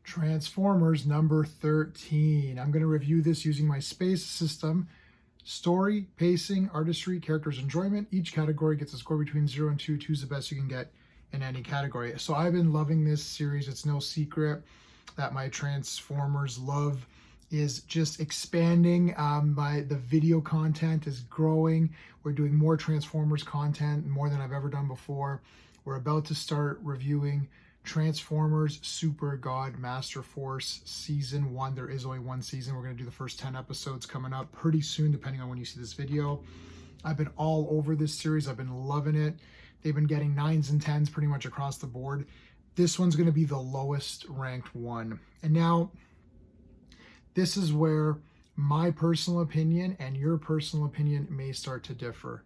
Transformers number 13. I'm going to review this using my space system. Story, pacing, artistry, characters, enjoyment. Each category gets a score between 0 and 2. 2 is the best you can get in any category. So I've been loving this series. It's no secret that my Transformers love is just expanding. The video content is growing. We're doing more Transformers content, more than I've ever done before. We're about to start reviewing Transformers Super God Master Force Season 1. There is only one season. We're going to do the first 10 episodes coming up pretty soon, depending on when you see this video. I've been all over this series. I've been loving it. They've been getting 9s and 10s pretty much across the board. This one's going to be the lowest ranked one. And now, this is where my personal opinion and your personal opinion may start to differ.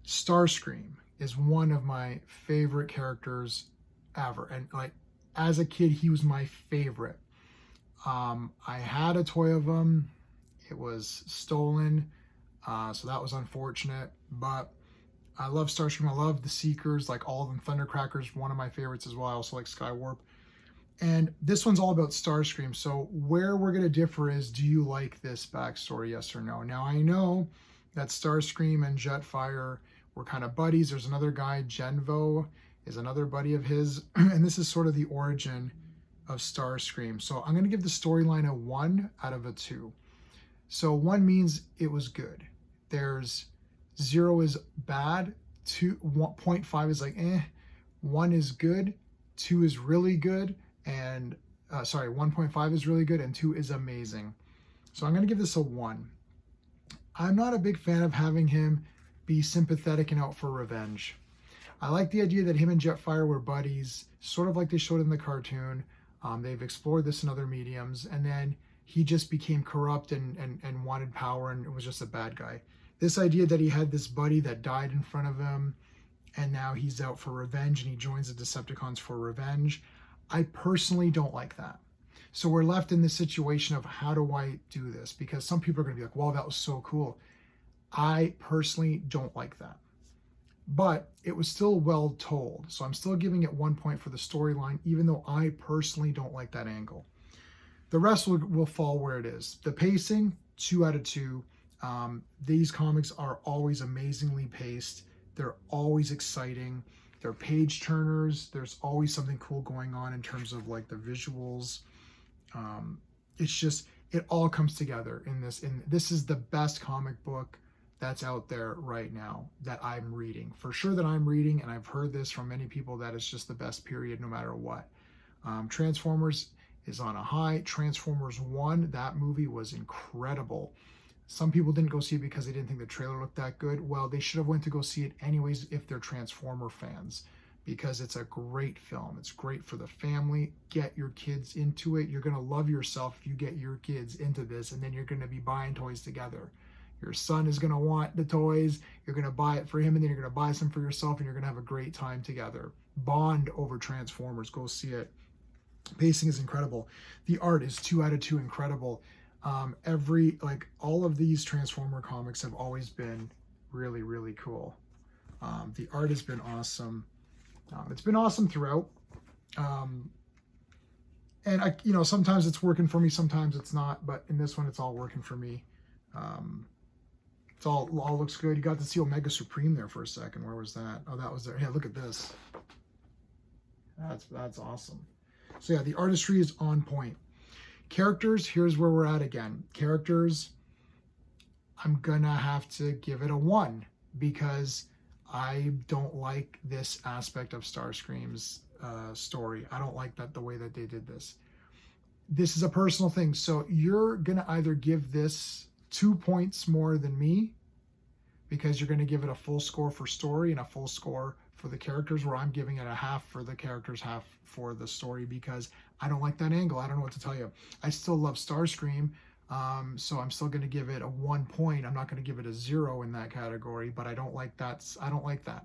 Starscream is one of my favorite characters ever, and like as a kid he was my favorite. I had a toy of him. It was stolen, so that was unfortunate, but I love Starscream. I love the Seekers, like all of them. Thundercracker's one of my favorites as well. I also like Skywarp, and this one's all about Starscream. So where we're going to differ is, do you like this backstory, yes or no? Now I know that Starscream and Jetfire were kind of buddies. There's another guy, Genvo is another buddy of his, and this is sort of the origin of Starscream. So I'm going to give the storyline a 1 out of a 2. So 1 means it was good. There's 0 is bad, 1.5 is like 1 is good, 2 is really good, and 1.5 is really good, and 2 is amazing. So I'm going to give this a 1. I'm not a big fan of having him be sympathetic and out for revenge. I like the idea that him and Jetfire were buddies, sort of like they showed in the cartoon. They've explored this in other mediums, and then he just became corrupt and wanted power and was just a bad guy. This idea that he had this buddy that died in front of him, and now he's out for revenge, and he joins the Decepticons for revenge, I personally don't like that. So we're left in this situation of, how do I do this? Because some people are going to be like, wow, that was so cool. I personally don't like that. But it was still well told. So I'm still giving it 1 point for the storyline, even though I personally don't like that angle. The rest will fall where it is. The pacing, 2 out of 2. These comics are always amazingly paced. They're always exciting. They're page turners. There's always something cool going on in terms of like the visuals. It's just, it all comes together in this. And this is the best comic book that's out there right now that I'm reading. For sure that I'm reading, and I've heard this from many people, that it's just the best period no matter what. Transformers is on a high. Transformers 1, that movie was incredible. Some people didn't go see it because they didn't think the trailer looked that good. Well, they should have went to go see it anyways if they're Transformer fans, because it's a great film. It's great for the family. Get your kids into it. You're going to love yourself if you get your kids into this, and then you're going to be buying toys together. Your son is going to want the toys. You're going to buy it for him, and then you're going to buy some for yourself, and you're going to have a great time together. Bond over Transformers. Go see it. Pacing is incredible. The art is 2 out of 2 incredible. All of these Transformer comics have always been really, really cool. The art has been awesome. It's been awesome throughout. And sometimes it's working for me, sometimes it's not, but in this one, it's all working for me. It all looks good. You got to see Omega Supreme there for a second. Where was that? Oh, that was there. Yeah, look at this. That's awesome. So yeah, the artistry is on point. Characters, here's where we're at again. Characters, I'm gonna have to give it a 1 because I don't like this aspect of Starscream's story. I don't like the way that they did this. This is a personal thing. So you're gonna either give this 2 points more than me, because you're going to give it a full score for story and a full score for the characters, where I'm giving it a half for the characters, half for the story, because I don't like that angle. I don't know what to tell you. I still love Starscream, so I'm still going to give it a 1 point. I'm not going to give it a 0 in that category, but I don't like that. I don't like that.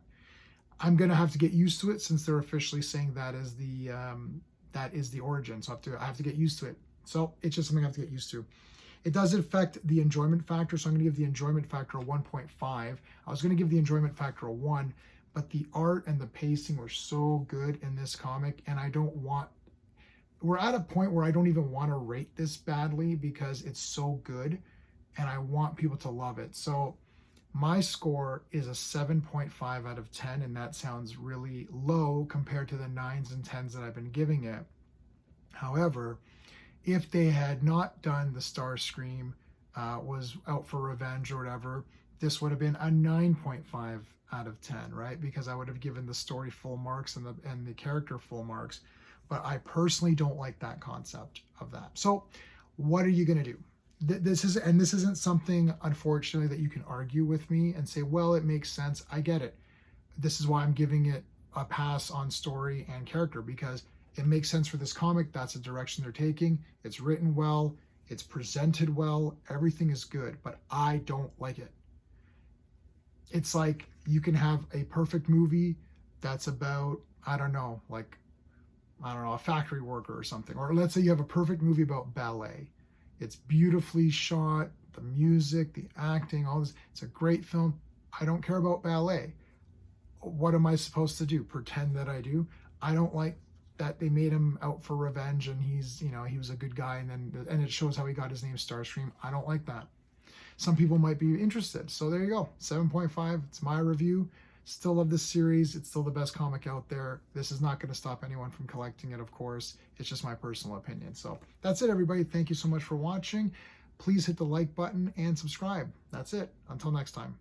I'm going to have to get used to it, since they're officially saying that is the origin. So I have to get used to it. So it's just something I have to get used to. It does affect the enjoyment factor, so I'm going to give the enjoyment factor a 1.5. I was going to give the enjoyment factor a 1, but the art and the pacing were so good in this comic, and I don't want we're at a point where I don't even want to rate this badly because it's so good and I want people to love it. So my score is a 7.5 out of 10, and that sounds really low compared to the 9s and 10s that I've been giving it. However, if they had not done the Starscream was out for revenge or whatever, this would have been a 9.5 out of 10, right? Because I would have given the story full marks and the character full marks. But I personally don't like that concept of that. So what are you going to do? This isn't something, unfortunately, that you can argue with me and say, well, it makes sense. I get it. This is why I'm giving it a pass on story and character, because it makes sense for this comic. That's the direction they're taking. It's written well. It's presented well. Everything is good, but I don't like it. It's like you can have a perfect movie that's about, I don't know, a factory worker or something. Or let's say you have a perfect movie about ballet. It's beautifully shot, the music, the acting, all this. It's a great film. I don't care about ballet. What am I supposed to do? Pretend that I do? I don't like that they made him out for revenge and he was a good guy and it shows how he got his name Starscream. I don't like that. Some people might be interested. So there you go. 7.5. It's my review. Still love this series. It's still the best comic out there. This is not going to stop anyone from collecting it, of course. It's just my personal opinion. So that's it, everybody. Thank you so much for watching. Please hit the like button and subscribe. That's it. Until next time.